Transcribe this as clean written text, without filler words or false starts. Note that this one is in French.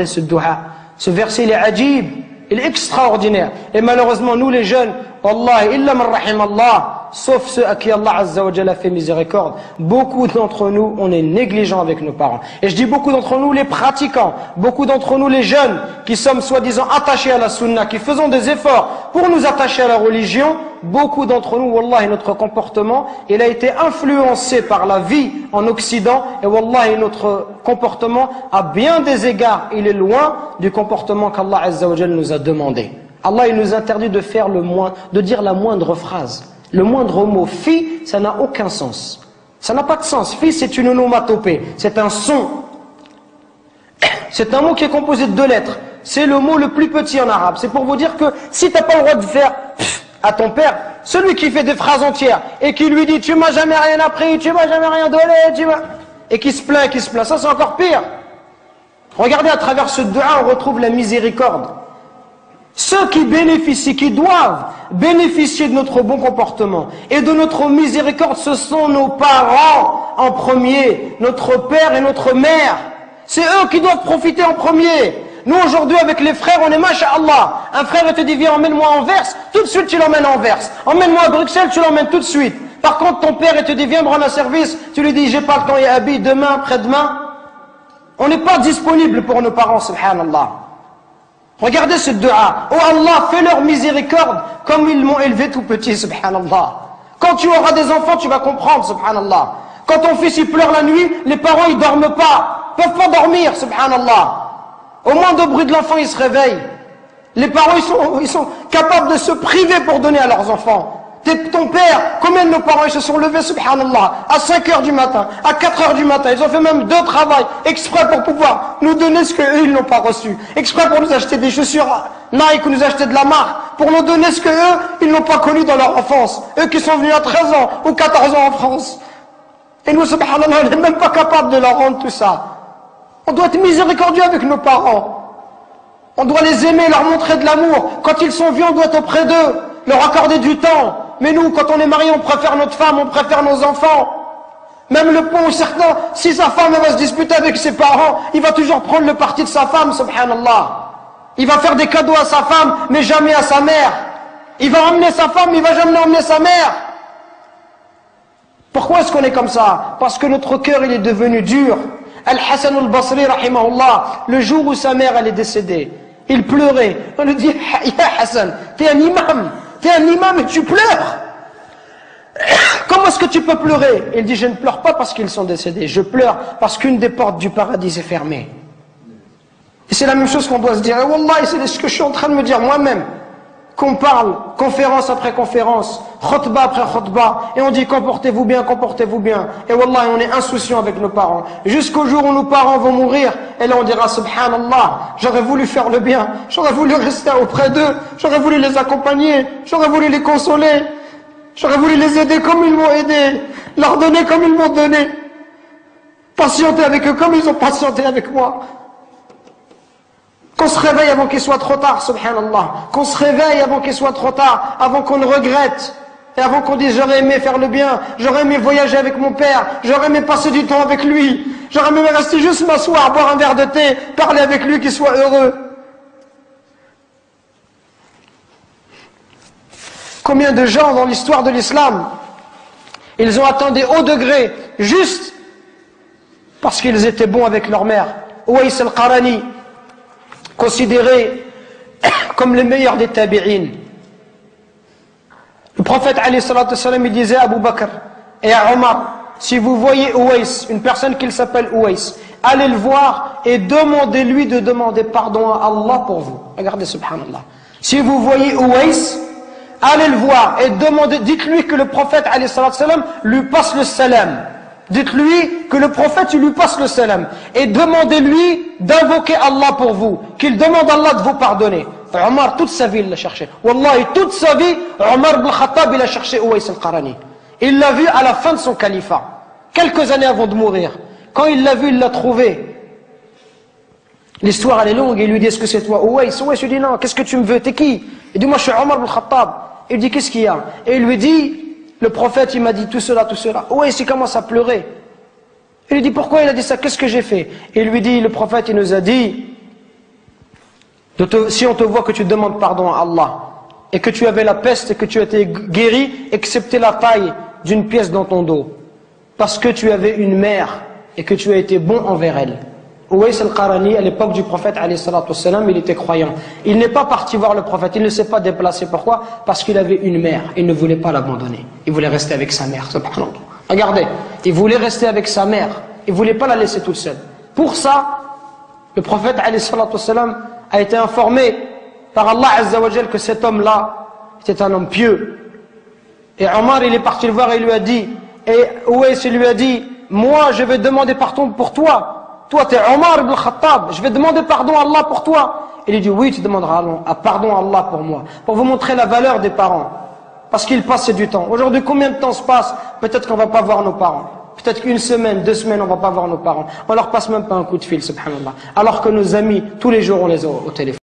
ce dua. Ce verset, il est ajib, il est extraordinaire. Et malheureusement, nous les jeunes, Wallahi, illa man rahim Allah, sauf ceux à qui Allah Azza wa Jalla fait miséricorde, beaucoup d'entre nous, on est négligents avec nos parents. Et je dis beaucoup d'entre nous, les pratiquants, beaucoup d'entre nous, les jeunes, qui sommes soi-disant attachés à la sunna, qui faisons des efforts pour nous attacher à la religion, beaucoup d'entre nous, Wallahi, notre comportement, il a été influencé par la vie en Occident, et Wallahi, notre comportement, à bien des égards, il est loin du comportement qu'Allah Azza wa Jalla nous a demandé. Allah, il nous interdit de faire de dire la moindre phrase. Le moindre mot. Fi, ça n'a aucun sens. Ça n'a pas de sens. Fi, c'est une onomatopée. C'est un son. C'est un mot qui est composé de 2 lettres. C'est le mot le plus petit en arabe. C'est pour vous dire que si tu n'as pas le droit de faire à ton père, celui qui fait des phrases entières et qui lui dit tu m'as jamais rien appris, tu m'as jamais rien donné, et qui se plaint, ça c'est encore pire. Regardez, à travers ce dua, on retrouve la miséricorde. Ceux qui bénéficient, qui doivent bénéficier de notre bon comportement et de notre miséricorde, ce sont nos parents en premier, notre père et notre mère. C'est eux qui doivent profiter en premier. Nous aujourd'hui avec les frères, on est masha'Allah. Un frère te dit viens, emmène-moi à Anvers, tout de suite tu l'emmènes à Anvers. Emmène-moi à Bruxelles, tu l'emmènes tout de suite. Par contre ton père te dit viens me rendre un service, tu lui dis j'ai pas le temps, ya Abi, demain, après-demain. On n'est pas disponible pour nos parents, subhanallah. Regardez ce dua. Oh Allah, fais leur miséricorde comme ils m'ont élevé tout petit, subhanallah. Quand tu auras des enfants, tu vas comprendre, subhanallah. Quand ton fils il pleure la nuit, les parents ils dorment pas, peuvent pas dormir, subhanallah. Au moindre bruit de l'enfant, il se réveille. Les parents ils sont capables de se priver pour donner à leurs enfants. Ton père, combien de nos parents ils se sont levés, subhanallah, à 5 heures du matin, à 4 heures du matin, ils ont fait même 2 travails, exprès pour pouvoir nous donner ce qu'eux ils n'ont pas reçu, exprès pour nous acheter des chaussures Nike ou nous acheter de la marque, pour nous donner ce qu'eux ils n'ont pas connu dans leur enfance, eux qui sont venus à 13 ans ou 14 ans en France. Et nous, subhanallah, on n'est même pas capable de leur rendre tout ça. On doit être miséricordieux avec nos parents. On doit les aimer, leur montrer de l'amour. Quand ils sont vieux, on doit être auprès d'eux, leur accorder du temps. Mais nous, quand on est marié, on préfère notre femme, on préfère nos enfants. Même le point où certains, si sa femme va se disputer avec ses parents, il va toujours prendre le parti de sa femme, subhanallah. Il va faire des cadeaux à sa femme, mais jamais à sa mère. Il va emmener sa femme, mais il va jamais emmener sa mère. Pourquoi est-ce qu'on est comme ça? Parce que notre cœur, il est devenu dur. Al-Hassan al-Basri, rahimahullah, le jour où sa mère, elle est décédée, il pleurait. On lui dit, ya Hassan, t'es un imam. T'es un imam et tu pleures. Comment est-ce que tu peux pleurer? Il dit, je ne pleure pas parce qu'ils sont décédés. Je pleure parce qu'une des portes du paradis est fermée. Et c'est la même chose qu'on doit se dire. Et Wallah, c'est ce que je suis en train de me dire moi-même. Qu'on parle, conférence après conférence, khutbah après khutbah, et on dit comportez-vous bien, comportez-vous bien. Et Wallah, on est insouciant avec nos parents. Jusqu'au jour où nos parents vont mourir, et là on dira subhanallah, j'aurais voulu faire le bien, j'aurais voulu rester auprès d'eux, j'aurais voulu les accompagner, j'aurais voulu les consoler, j'aurais voulu les aider comme ils m'ont aidé, leur donner comme ils m'ont donné, patienter avec eux comme ils ont patienté avec moi. Qu'on se réveille avant qu'il soit trop tard, subhanallah. Qu'on se réveille avant qu'il soit trop tard, avant qu'on ne regrette. Et avant qu'on dise j'aurais aimé faire le bien, j'aurais aimé voyager avec mon père, j'aurais aimé passer du temps avec lui, j'aurais aimé rester juste m'asseoir, boire un verre de thé, parler avec lui, qu'il soit heureux. Combien de gens dans l'histoire de l'islam, ils ont atteint des hauts degrés, juste parce qu'ils étaient bons avec leur mère. Uwais al-Qarani, considéré comme le meilleur des tabi'in. Le prophète alayhi salatu wassalam, il disait à Abu Bakr et à Omar, si vous voyez Uwais, une personne qui s'appelle Uwais, allez le voir et demandez-lui de demander pardon à Allah pour vous. Regardez, subhanallah. Si vous voyez Uwais, allez le voir et demandez, dites-lui que le prophète alayhi salatu wassalam lui passe le salam. Dites-lui que le prophète il lui passe le salam et demandez-lui d'invoquer Allah pour vous, qu'il demande à Allah de vous pardonner. Omar toute sa vie il l'a cherché. Wallahi toute sa vie Omar ibn Khattab il a cherché Uwais al-Qarani. Il l'a vu à la fin de son califat, quelques années avant de mourir. Quand il l'a vu, il l'a trouvé. L'histoire elle est longue, il lui dit est-ce que c'est toi Uwais? Uwais lui dit non, qu'est-ce que tu me veux, t'es qui? Il dit moi je suis Omar ibn Khattab. Il dit qu'est-ce qu'il y a? Et il lui dit le prophète il m'a dit tout cela, tout cela. Uwais il commence à pleurer. Il lui dit pourquoi il a dit ça, qu'est-ce que j'ai fait? Et il lui dit le prophète il nous a dit Si on te voit que tu demandes pardon à Allah, et que tu avais la peste et que tu as été guéri, excepté la taille d'une pièce dans ton dos, parce que tu avais une mère et que tu as été bon envers elle. Uwais al-Qarani, à l'époque du prophète, il était croyant. Il n'est pas parti voir le prophète, il ne s'est pas déplacé. Pourquoi? Parce qu'il avait une mère, il ne voulait pas l'abandonner. Il voulait rester avec sa mère, subhanallah. Regardez, il voulait rester avec sa mère, il ne voulait pas la laisser toute seule. Pour ça, le prophète a été informé par Allah Azza wa Jal que cet homme-là était un homme pieux. Et Omar, il est parti le voir et il lui a dit, et Uwais lui a dit, moi je vais demander pardon pour toi. Toi tu es Omar ibn Khattab, je vais demander pardon à Allah pour toi. Il lui dit, oui tu demanderas pardon à Allah pour moi. Pour vous montrer la valeur des parents. Parce qu'il passe du temps. Aujourd'hui combien de temps se passe? Peut-être qu'on va pas voir nos parents. Peut-être qu'une semaine, 2 semaines, on va pas voir nos parents. On leur passe même pas un coup de fil, subhanallah. Alors que nos amis, tous les jours on les a au téléphone.